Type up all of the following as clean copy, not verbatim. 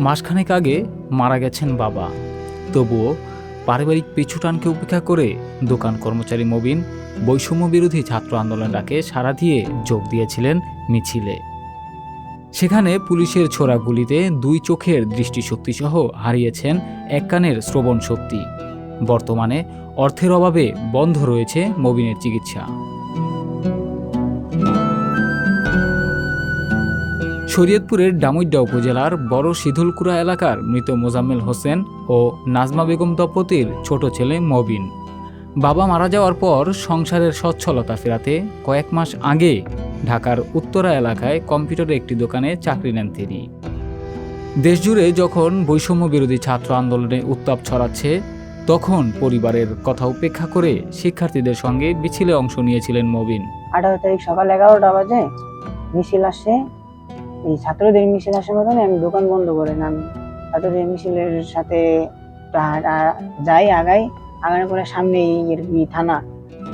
মাসখানেক আগে মারা গেছেন বাবা। তবুও পারিবারিক পিছুটানকে উপেক্ষা করে দোকান কর্মচারী মবিন বৈষম্য বিরোধী ছাত্র আন্দোলন ডাকে সাড়া দিয়ে যোগ দিয়েছিলেন মিছিলে। সেখানে পুলিশের ছোড়া গুলিতে 2 চোখের দৃষ্টিশক্তিসহ হারিয়েছেন 1 কানের শ্রবণ শক্তি। বর্তমানে অর্থের অভাবে বন্ধ রয়েছে মবিনের চিকিৎসা। শরীয়তপুরের ডামুইড্যা উপজেলার বড় সিধুলকুড়া এলাকার মৃত মোজাম্মেল হোসেন ও নাজমা বেগম দম্পতির ছোট ছেলে মবিন। বাবা মারা যাওয়ার পর সংসারের সচ্ছলতা ফেরাতে কয়েক মাস আগে ঢাকার উত্তরা এলাকায় কম্পিউটারের একটি দোকানে চাকরি নেন তিনি। দেশজুড়ে যখন বৈষম্য বিরোধী ছাত্র আন্দোলনে উত্তাপ ছড়াচ্ছে, তখন পরিবারের কথা উপেক্ষা করে শিক্ষার্থীদের সঙ্গে মিছিলে অংশ নিয়েছিলেন মবিন। 18 তারিখ সকাল 11টা বাজে মিছিল আসে। এই ছাত্রদের মিছিল আসার মতন আমি দোকান বন্ধ করে নামি ছাত্রদের মিছিলের সাথে আগানোর পরে সামনে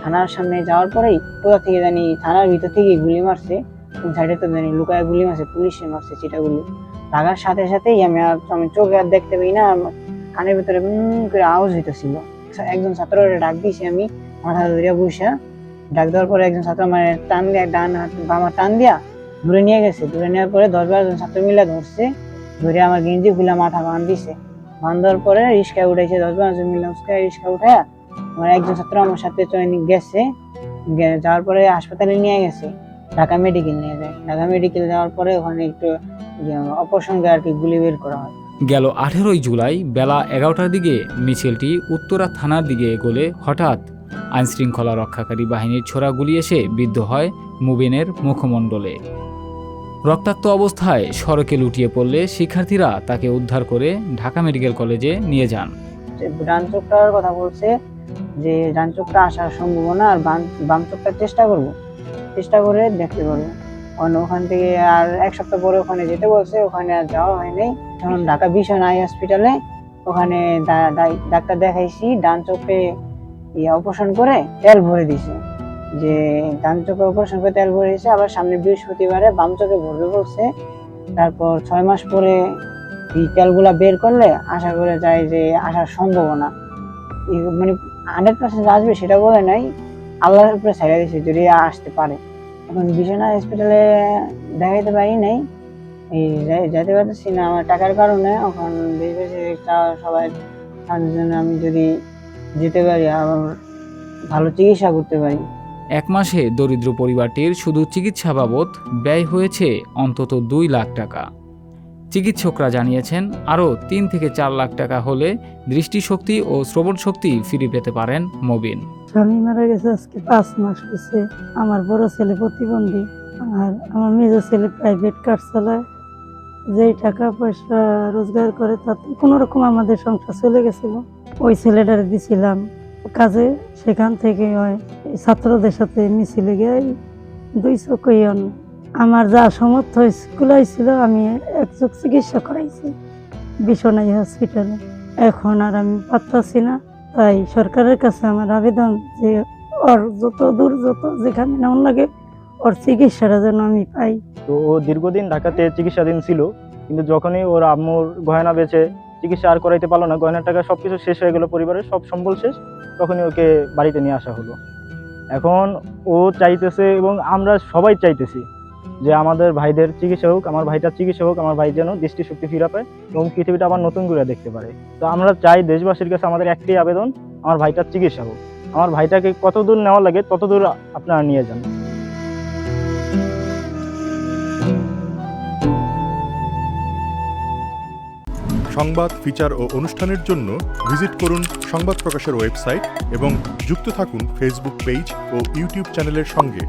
থানার সামনে যাওয়ার পরেই কোথা থেকে জানি থানার ভিতর থেকে গুলি মারছে, সাইডে তো জানি লুকায় গুলি মারছে, পুলিশে মারছে চিটাগুলি। লাগার সাথে সাথেই আমি চোখে আর দেখতে পাই না, কানের ভিতরে করে আওয়াজ হইতেছিল। একজন ছাত্ররে ডাক দিয়েছি আমি, মাথা ধরিয়া বসা। ডাক দেওয়ার পরে একজন ছাত্র আমার টান দিয়ে ডান হাত বামা টান দিয়া দূরে নিয়ে গেছে। দূরে নেওয়ার পরে 10-12 জন ছাত্র মিলে ধরছে, ধরে আমার গেঞ্জি খুলে মাথা বাঁধ দিছে। বাঁধার পরে রিক্সায় উঠেছে 10-12 জন মিলে রিক্সা উঠে আমার একজন ছাত্র আমার সাথে গেছে। যাওয়ার পরে হাসপাতালে নিয়ে গেছে, ঢাকা মেডিকেল নিয়ে যায়। ঢাকা মেডিকেল যাওয়ার পরে ওখানে একটু অপসঙ্গে আর কি গুলি বের করা হয়। গেল 18 জুলাই বেলা 11টার দিকে মিছিলটি উত্তরা থানার দিকে এগোলে হঠাৎ আইনশৃঙ্খলা রক্ষাকারী বাহিনীর ছোড়া গুলি এসে বিদ্ধ হয় মুবিনের মুখমণ্ডলে। রক্তাক্ত অবস্থায় সড়কে লুটিয়ে পড়লে শিক্ষার্থীরা তাকে উদ্ধার করে ঢাকা মেডিকেল কলেজে নিয়ে যান। ডান চোখটার কথা বলছে যে ডান চোখটা আসার সম্ভাবনা, আর বাম চোখটা চেষ্টা করে দেখতে পারবো। ওখান থেকে আর 1 সপ্তাহ পরে ওখানে যেতে বলছে, ওখানে আর যাওয়া হয়নি। তখন ঢাকা ভিশন আই হসপিটালে ওখানে ডাক্তার দেখাইছি, ডান চোখে অপারেশন করে তেল ভরে দিছে। যে ডান চোখে অপারেশন করে তেল ভরে দিয়েছে, আবার সামনে বৃহস্পতিবারে বাম চোখে ভরবে বলছে। তারপর 6 মাস পরে এই তেলগুলা বের করলে আশা করে যায় যে আসার সম্ভাবনা মানে 100% আসবে সেটা বলে নাই, আল্লাহর উপরে ছেড়ে দিয়েছে যদি আসতে পারে। এখন বিছানা হসপিটালে দেখাইতে পারি নাই, এই যেতে পারতেছি না আমার টাকার কারণে। এখন সবাই জন্য আমি যদি যেতে পারি আবার ভালো চিকিৎসা করতে পারি। 1 মাসে দরিদ্র পরিবারটির শুধু চিকিৎসা বাবদ ব্যয় হয়েছে অন্তত 2 লাখ টাকা। চিকিৎসকরা জানিয়েছেন আরও 3 থেকে 4 লাখ টাকা হলে দৃষ্টিশক্তি ও শ্রবণ শক্তি ফিরে পেতে পারেন মবিন। স্বামী মারা গেছে আজকে 5 মাস হয়েছে। আমার বড় ছেলে প্রতিবন্ধী, আর আমার মেজো ছেলে প্রাইভেট কার চালায়। যেই টাকা পয়সা রোজগার করে তাতে কোনো রকম আমাদের সংসার চলে গেছিল। ওই ছেলেটারে দিছিলাম কাজে, সেখান থেকে ছাত্রদের সাথে মিছিলে গিয়ে 2 চোখই আমার যা সমর্থ কুলাইছিল আমি 1 চোখ চিকিৎসা করাইছি বিশনাই হসপিটালে। এখন আর আমি পারতাছি না, তাই সরকারের কাছে আমার আবেদন যে ওর যত যেখানে নেওয়ার লাগে ওর চিকিৎসাটা যেন আমি পাই। তো ও দীর্ঘদিন ঢাকাতে চিকিৎসাধীন ছিল, কিন্তু যখনই ওর আম্মুর গয়না বেচে চিকিৎসা আর করাইতে পারলো না, গয়নার টাকা সবকিছু শেষ হয়ে গেল, পরিবারের সব সম্বল শেষ, তখনই ওকে বাড়িতে নিয়ে আসা হলো। এখন ও চাইতেছে এবং আমরা সবাই চাইতেছি যে আমাদের ভাইদের চিকিৎসা হোক, আমার ভাইটার চিকিৎসা হোক, আমার ভাই যেন দৃষ্টিশক্তি ফিরে পায় এবং পৃথিবীটা আবার নতুন করে দেখতে পারে। তো আমরা চাই দেশবাসীর কাছে আমাদের একটাই আবেদন, আমার ভাইটার চিকিৎসা হোক। আমার ভাইটাকে কতদূর নেওয়া লাগে ততদূর আপনারা নিয়ে যান। সংবাদ, ফিচার ও অনুষ্ঠানের জন্য ভিজিট করুন সংবাদ প্রকাশের ওয়েবসাইট এবং যুক্ত থাকুন ফেসবুক পেজ ও ইউটিউব চ্যানেলের সঙ্গে।